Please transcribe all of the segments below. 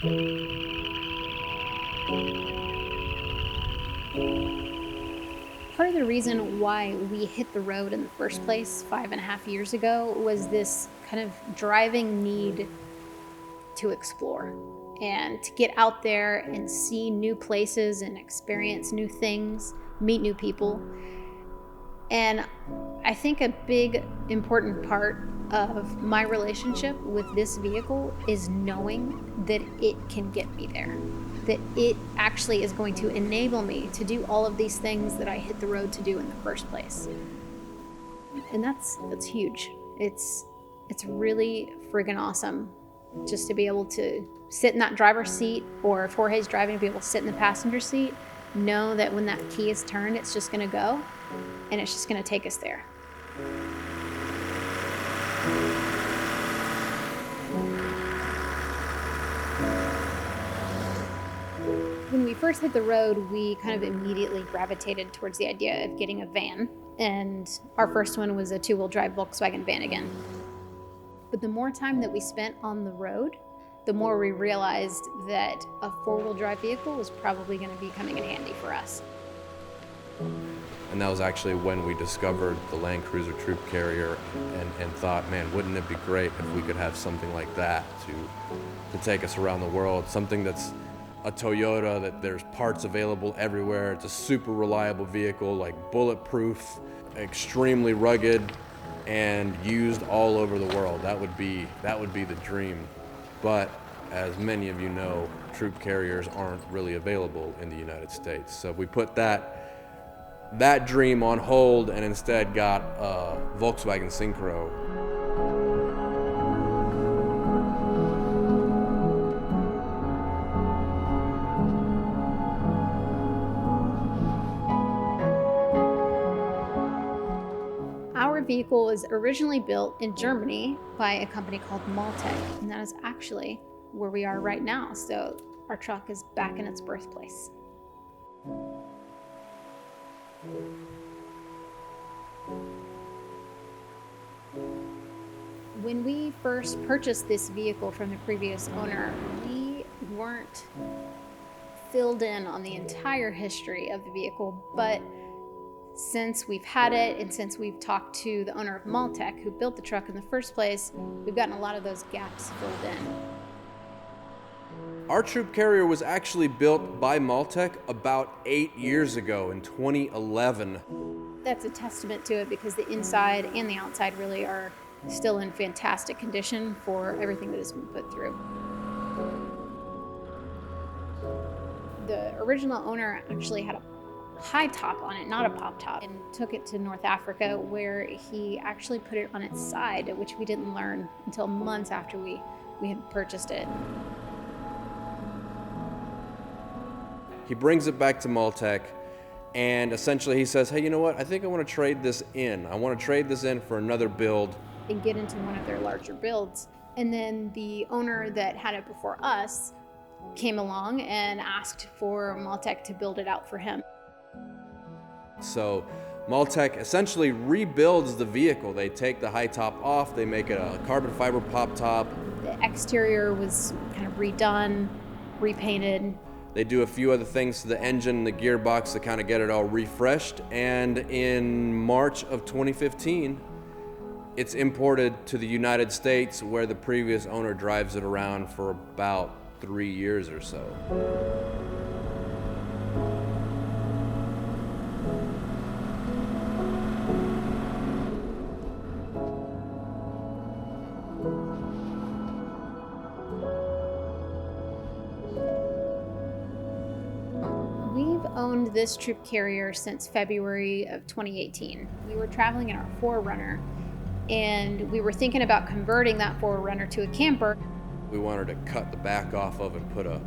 Part of the reason why we hit the road in the first place 5.5 years ago was this kind of driving need to explore and to get out there and see new places and experience new things, meet new people. And I think a big important part of my relationship with this vehicle is knowing that it can get me there, that it actually is going to enable me to do all of these things that I hit the road to do in the first place. And that's huge. It's really friggin' awesome just to be able to sit in that driver's seat, or if Jorge's driving, to be able to sit in the passenger seat, know that when that key is turned, it's just gonna go and it's just gonna take us there. When we first hit the road, we kind of immediately gravitated towards the idea of getting a van, and our first one was a 2-wheel drive Volkswagen van again. But the more time that we spent on the road, the more we realized that a 4-wheel drive vehicle was probably going to be coming in handy for us. And that was actually when we discovered the Land Cruiser Troop Carrier and thought, man, wouldn't it be great if we could have something like that to take us around the world, something that's a Toyota, that there's parts available everywhere. It's a super reliable vehicle, like bulletproof, extremely rugged, and used all over the world. That would be the dream. But as many of you know, troop carriers aren't really available in the United States. So we put that dream on hold and instead got a Volkswagen Synchro. Our vehicle was originally built in Germany by a company called Maltec, and that is actually where we are right now. So our truck is back in its birthplace. When we first purchased this vehicle from the previous owner, we weren't filled in on the entire history of the vehicle, but since we've had it and since we've talked to the owner of Maltec, who built the truck in the first place, we've gotten a lot of those gaps filled in. Our troop carrier was actually built by Maltec about 8 years ago in 2011. That's a testament to it, because the inside and the outside really are still in fantastic condition for everything that has been put through. The original owner actually had a high top on it, not a pop top, and took it to North Africa, where he actually put it on its side, which we didn't learn until months after we had purchased it. He brings it back to Maltec, and essentially he says, hey, you know what? I think I want to trade this in. I want to trade this in for another build. And get into one of their larger builds. And then the owner that had it before us came along and asked for Maltec to build it out for him. So Maltec essentially rebuilds the vehicle. They take the high top off, they make it a carbon fiber pop top. The exterior was kind of redone, repainted. They do a few other things to the engine and the gearbox to kind of get it all refreshed. And in March of 2015, it's imported to the United States, where the previous owner drives it around for about 3 years or so. We've owned this troop carrier since February of 2018. We were traveling in our 4Runner, and we were thinking about converting that 4Runner to a camper. We wanted to cut the back off of and put a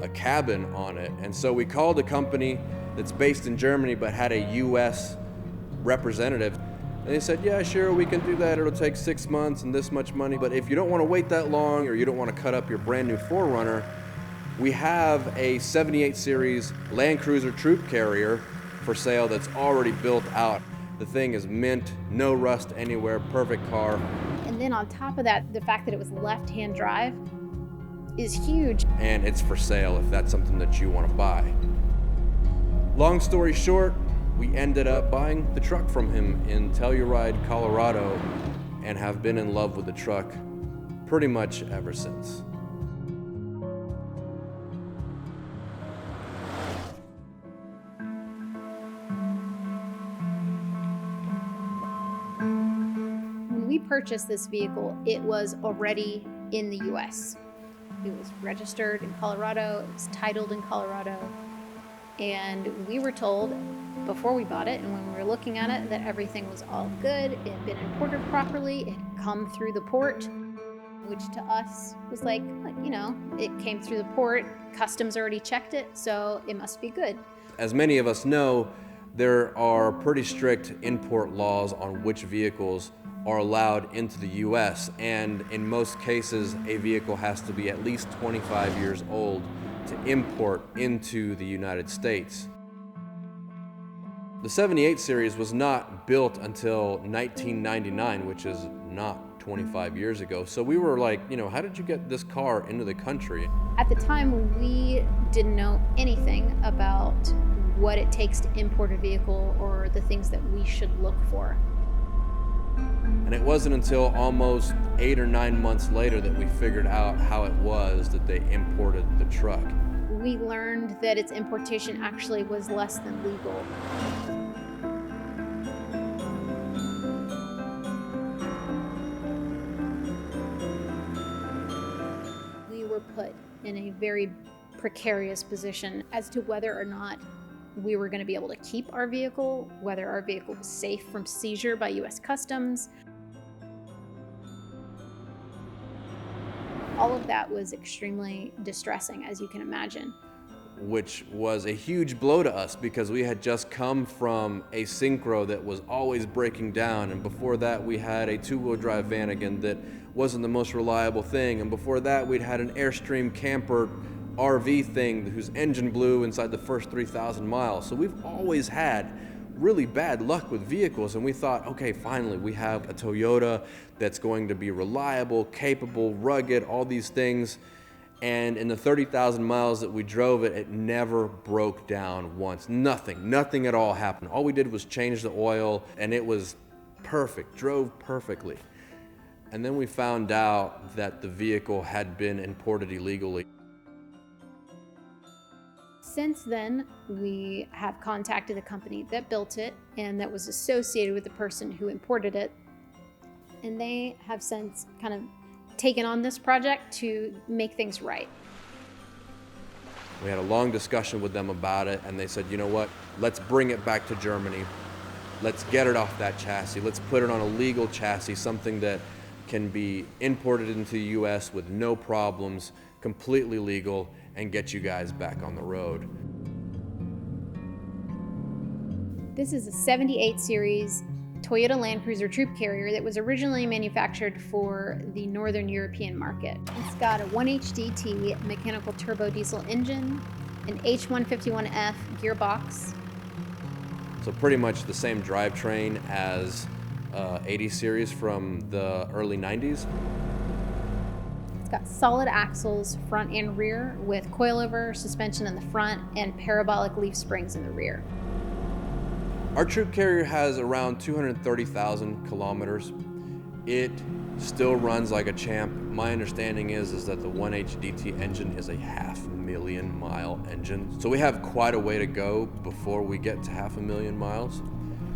cabin on it. And so we called a company that's based in Germany but had a US representative. And they said, yeah, sure, we can do that. It'll take 6 months and this much money. But if you don't want to wait that long, or you don't want to cut up your brand new 4Runner, we have a 78 series Land Cruiser Troop Carrier for sale that's already built out. The thing is mint, no rust anywhere, perfect car. And then on top of that, the fact that it was left-hand drive, is huge. And it's for sale if that's something that you want to buy. Long story short, we ended up buying the truck from him in Telluride, Colorado, and have been in love with the truck pretty much ever since. When we purchased this vehicle, it was already in the US. It was registered in Colorado, it was titled in Colorado, and we were told before we bought it and when we were looking at it that everything was all good, it had been imported properly, it had come through the port, which to us was like, you know, it came through the port, customs already checked it, so it must be good. As many of us know, there are pretty strict import laws on which vehicles are allowed into the US, and in most cases, a vehicle has to be at least 25 years old to import into the United States. The 78 series was not built until 1999, which is not 25 years ago. So we were like, you know, how did you get this car into the country? At the time, we didn't know anything about what it takes to import a vehicle or the things that we should look for. And it wasn't until almost 8 or 9 months later that we figured out how it was that they imported the truck. We learned that its importation actually was less than legal. We were put in a very precarious position as to whether or not we were going to be able to keep our vehicle, whether our vehicle was safe from seizure by US Customs. All of that was extremely distressing, as you can imagine. Which was a huge blow to us because we had just come from a Syncro that was always breaking down, and before that we had a two-wheel drive Vanagon that wasn't the most reliable thing, and before that we'd had an Airstream camper RV thing whose engine blew inside the first 3,000 miles. So we've always had really bad luck with vehicles, and we thought, okay, finally we have a Toyota that's going to be reliable, capable, rugged, all these things. And in the 30,000 miles that we drove it, it never broke down once. Nothing at all happened. All we did was change the oil, and it was perfect, drove perfectly. And then we found out that the vehicle had been imported illegally. Since then, we have contacted the company that built it and that was associated with the person who imported it. And they have since kind of taken on this project to make things right. We had a long discussion with them about it, and they said, you know what, let's bring it back to Germany. Let's get it off that chassis. Let's put it on a legal chassis, something that can be imported into the US with no problems, completely legal, and get you guys back on the road. This is a 78 series Toyota Land Cruiser Troop Carrier that was originally manufactured for the Northern European market. It's got a 1HDT mechanical turbo diesel engine, an H151F gearbox. So pretty much the same drivetrain as 80 series from the early 90s. It's got solid axles front and rear with coilover suspension in the front and parabolic leaf springs in the rear. Our Troop Carrier has around 230,000 kilometers. It still runs like a champ. My understanding is that the 1HDT engine is a 500,000 mile engine. So we have quite a way to go before we get to 500,000 miles.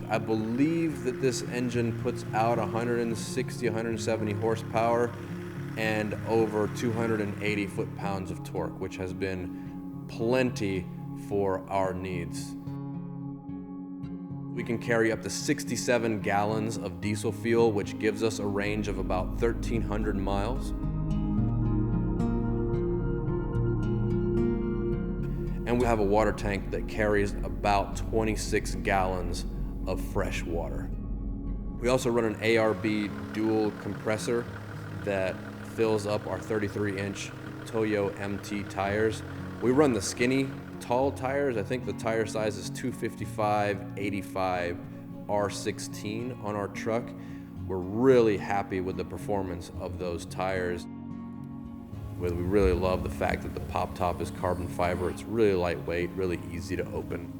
I believe that this engine puts out 160, 170 horsepower and over 280 foot-pounds of torque, which has been plenty for our needs. We can carry up to 67 gallons of diesel fuel, which gives us a range of about 1,300 miles. And we have a water tank that carries about 26 gallons of fresh water. We also run an ARB dual compressor that fills up our 33-inch Toyo MT tires. We run the skinny tall tires. I think the tire size is 255/85 R16 on our truck. We're really happy with the performance of those tires. We really love the fact that the pop top is carbon fiber. It's really lightweight, really easy to open.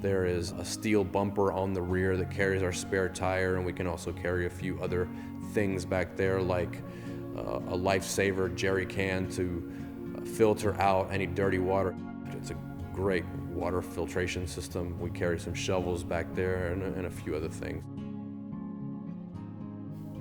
There is a steel bumper on the rear that carries our spare tire, and we can also carry a few other things back there, like a lifesaver jerry can to filter out any dirty water. It's a great water filtration system. We carry some shovels back there and a few other things.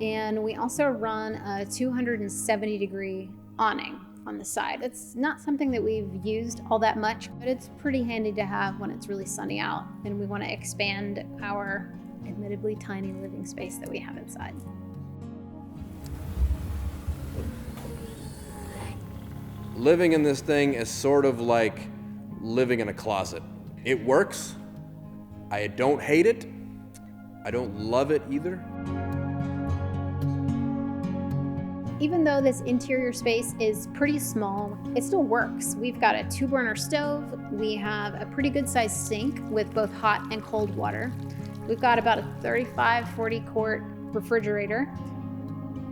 And we also run a 270-degree awning on the side. It's not something that we've used all that much, but it's pretty handy to have when it's really sunny out and we want to expand our admittedly tiny living space that we have inside. Living in this thing is sort of like living in a closet. It works. I don't hate it. I don't love it either. Even though this interior space is pretty small, it still works. We've got a 2-burner stove. We have a pretty good sized sink with both hot and cold water. We've got about a 35-40 quart refrigerator.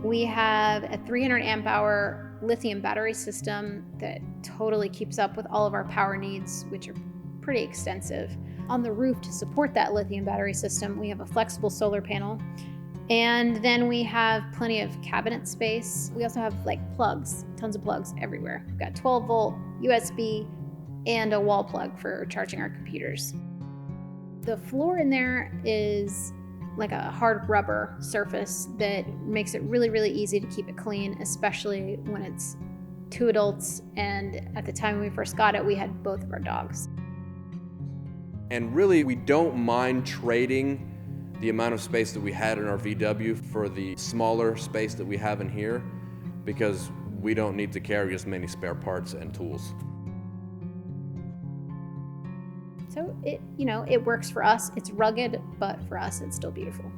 We have a 300 amp hour lithium battery system that totally keeps up with all of our power needs, which are pretty extensive. On the roof, to support that lithium battery system, we have a flexible solar panel. And then we have plenty of cabinet space. We also have plugs, tons of plugs everywhere. We've got 12-volt USB and a wall plug for charging our computers. The floor in there is like a hard rubber surface that makes it really, really easy to keep it clean, especially when it's 2 adults. And at the time when we first got it, we had both of our dogs. And really, we don't mind trading the amount of space that we had in our VW for the smaller space that we have in here, because we don't need to carry as many spare parts and tools. So it works for us. It's rugged, but for us, it's still beautiful.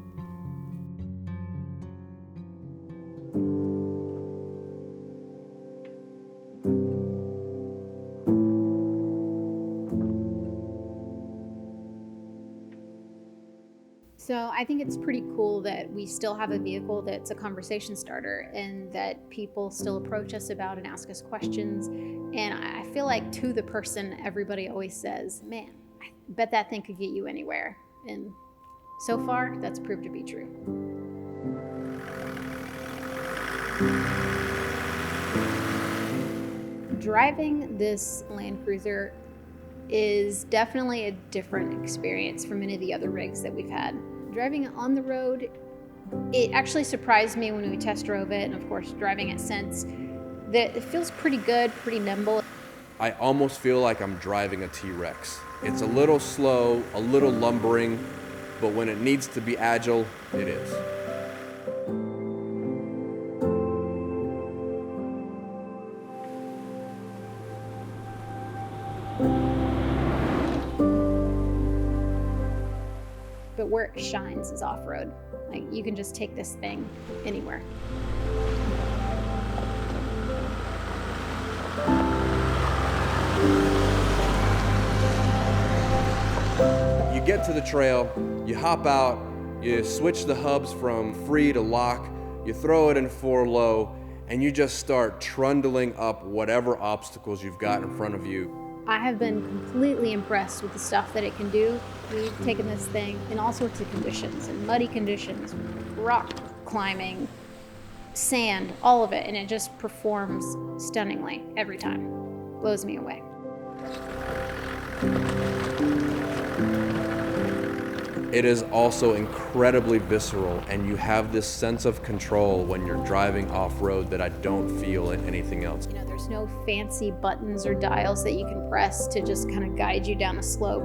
So I think it's pretty cool that we still have a vehicle that's a conversation starter and that people still approach us about and ask us questions. And I feel like to the person, everybody always says, man, I bet that thing could get you anywhere. And so far, that's proved to be true. Driving this Land Cruiser is definitely a different experience from any of the other rigs that we've had. Driving it on the road, it actually surprised me when we test drove it, and of course driving it since, that it feels pretty good, pretty nimble. I almost feel like I'm driving a T-Rex. It's a little slow, a little lumbering, but when it needs to be agile, it is. But where it shines is off-road. Like, you can just take this thing anywhere. You get to the trail, you hop out, you switch the hubs from free to lock, you throw it in 4 low, and you just start trundling up whatever obstacles you've got in front of you. I have been completely impressed with the stuff that it can do. We've taken this thing in all sorts of conditions, in muddy conditions, rock climbing, sand, all of it, and it just performs stunningly every time. Blows me away. It is also incredibly visceral, and you have this sense of control when you're driving off-road that I don't feel in anything else. There's no fancy buttons or dials that you can press to just kind of guide you down a slope.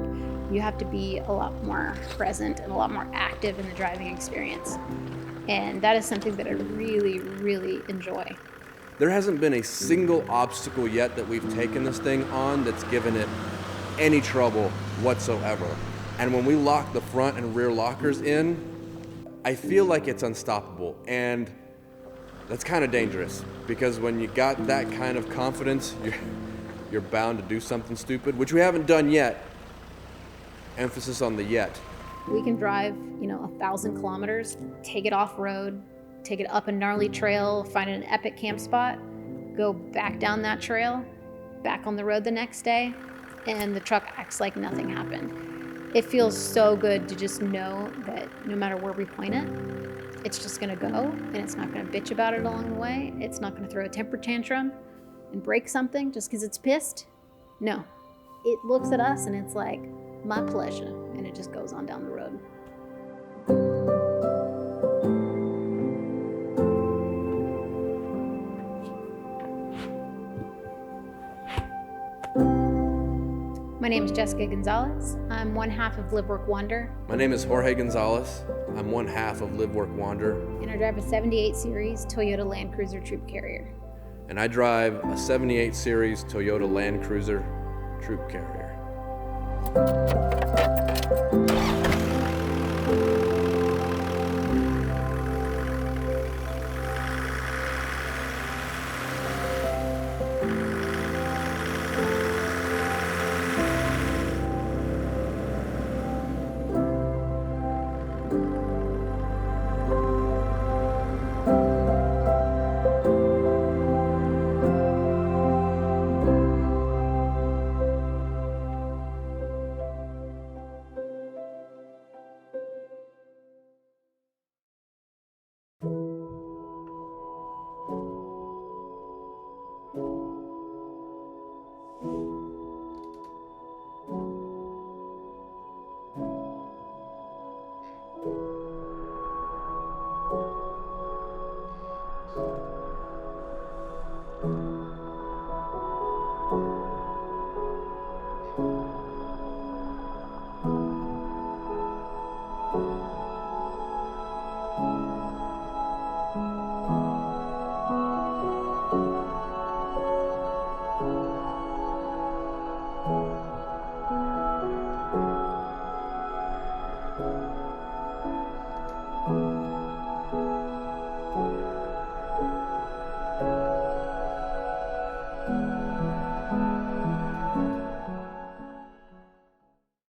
You have to be a lot more present and a lot more active in the driving experience. And that is something that I really, really enjoy. There hasn't been a single obstacle yet that we've taken this thing on that's given it any trouble whatsoever. And when we lock the front and rear lockers in, I feel like it's unstoppable. And that's kind of dangerous, because when you got that kind of confidence, you're bound to do something stupid, which we haven't done yet. Emphasis on the yet. We can drive, 1,000 kilometers, take it off road, take it up a gnarly trail, find an epic camp spot, go back down that trail, back on the road the next day, and the truck acts like nothing happened. It feels so good to just know that no matter where we point it, it's just gonna go, and it's not gonna bitch about it along the way. It's not gonna throw a temper tantrum and break something just because it's pissed. No, it looks at us and it's like, my pleasure, and it just goes on down the road. My name is Jessica Gonzalez. I'm one half of Live Work Wander. My name is Jorge Gonzalez. I'm one half of Live Work Wander. And I drive a 78 series Toyota Land Cruiser Troop Carrier. And I drive a 78 series Toyota Land Cruiser Troop Carrier.